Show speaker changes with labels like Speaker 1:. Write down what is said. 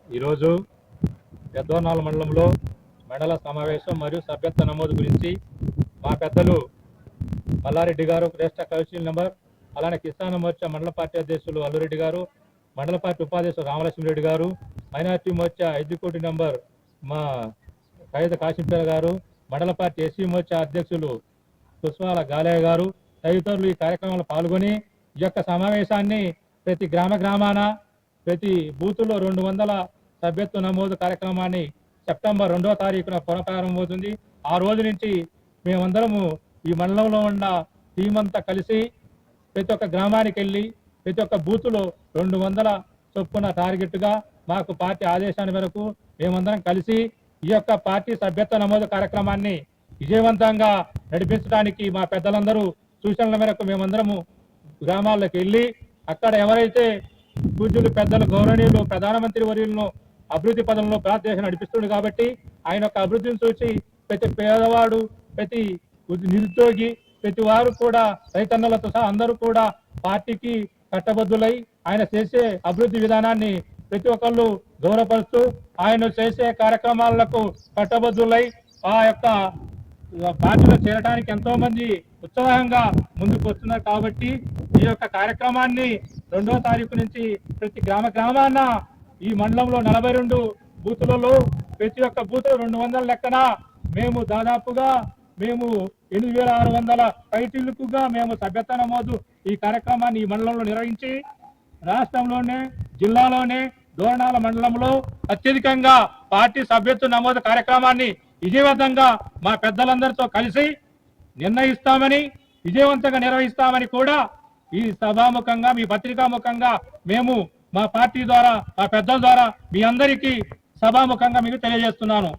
Speaker 1: ఈరోజు పెద్దోర్నాల మండలంలో మండల సమావేశం మరియు సభ్యత్వ నమోదు గురించి మా పెద్దలు మల్లారెడ్డి గారు శ్రేష్ఠ కౌన్సిల్ నెంబర్, అలానే కిసాన్ మోర్చా మండల పార్టీ అధ్యక్షులు అల్లురెడ్డి గారు, మండల పార్టీ ఉపాధ్యక్షులు రామలక్ష్మిరెడ్డి గారు, మైనార్టీ మోర్చా ఎగ్జిక్యూటివ్ నెంబర్ మా ఖైద కాశీంపేట గారు, మండల పార్టీ ఎస్సీ మోర్చా అధ్యక్షులు కుస్మాల గాలయ్య గారు తదితరులు ఈ కార్యక్రమంలో పాల్గొని ఈ యొక్క సమావేశాన్ని ప్రతి గ్రామాన ప్రతి బూతులో 200 సభ్యత్వ నమోదు కార్యక్రమాన్ని సెప్టెంబర్ 2వ తారీఖున పునఃప్రారంభమవుతుంది. ఆ రోజు నుంచి మేమందరము ఈ మండలంలో ఉన్న టీం అంతా కలిసి ప్రతి ఒక్క గ్రామానికి వెళ్ళి ప్రతి ఒక్క బూతులో 200 చొప్పున టార్గెట్గా మాకు పార్టీ ఆదేశాల మేరకు మేమందరం కలిసి ఈ యొక్క పార్టీ సభ్యత్వ నమోదు కార్యక్రమాన్ని విజయవంతంగా నడిపించడానికి మా పెద్దలందరూ సూచనల మేరకు మేమందరము గ్రామాల్లోకి వెళ్ళి అక్కడ ఎవరైతే పూజ్యులు పెద్దలు గౌరవనీయులు ప్రధానమంత్రి వర్యులను అభివృద్ధి పదంలో భారతదేశం నడిపిస్తుంది కాబట్టి ఆయన యొక్క అభివృద్ధిని చూసి ప్రతి పేదవాడు, ప్రతి నిరుద్యోగి, ప్రతి వారు కూడా రైతన్నలతో సహా అందరూ కూడా పార్టీకి కట్టబద్దులై ఆయన చేసే అభివృద్ధి విధానాన్ని ప్రతి ఒక్కళ్ళు గౌరవపరుస్తూ ఆయన చేసే కార్యక్రమాలకు కట్టబద్దులై ఆ యొక్క పార్టీలో చేరడానికి ఎంతో మంది ఉత్సాహంగా ముందుకు వస్తున్నారు. కాబట్టి ఈ యొక్క కార్యక్రమాన్ని 2వ తారీఖు నుంచి ప్రతి గ్రామాన ఈ మండలంలో 42 బూతులలో ప్రతి ఒక్క బూత్ 200 లెక్కన మేము దాదాపుగా 8600 టైటిల్కుగా మేము సభ్యత్వ నమోదు ఈ కార్యక్రమాన్ని ఈ మండలంలో నిర్వహించి రాష్ట్రంలోనే జిల్లాలోనే దోర్నాల మండలంలో అత్యధికంగా పార్టీ సభ్యత్వ నమోదు కార్యక్రమాన్ని విజయవంతంగా మా పెద్దలందరితో కలిసి నిర్ణయిస్తామని, విజయవంతంగా నిర్వహిస్తామని కూడా ఈ సభాముఖంగా మీ పత్రికాముఖంగా మేము మా పార్టీ ద్వారా మా పెద్దల ద్వారా మీ అందరికీ సభాముఖంగా మీకు తెలియజేస్తున్నాను.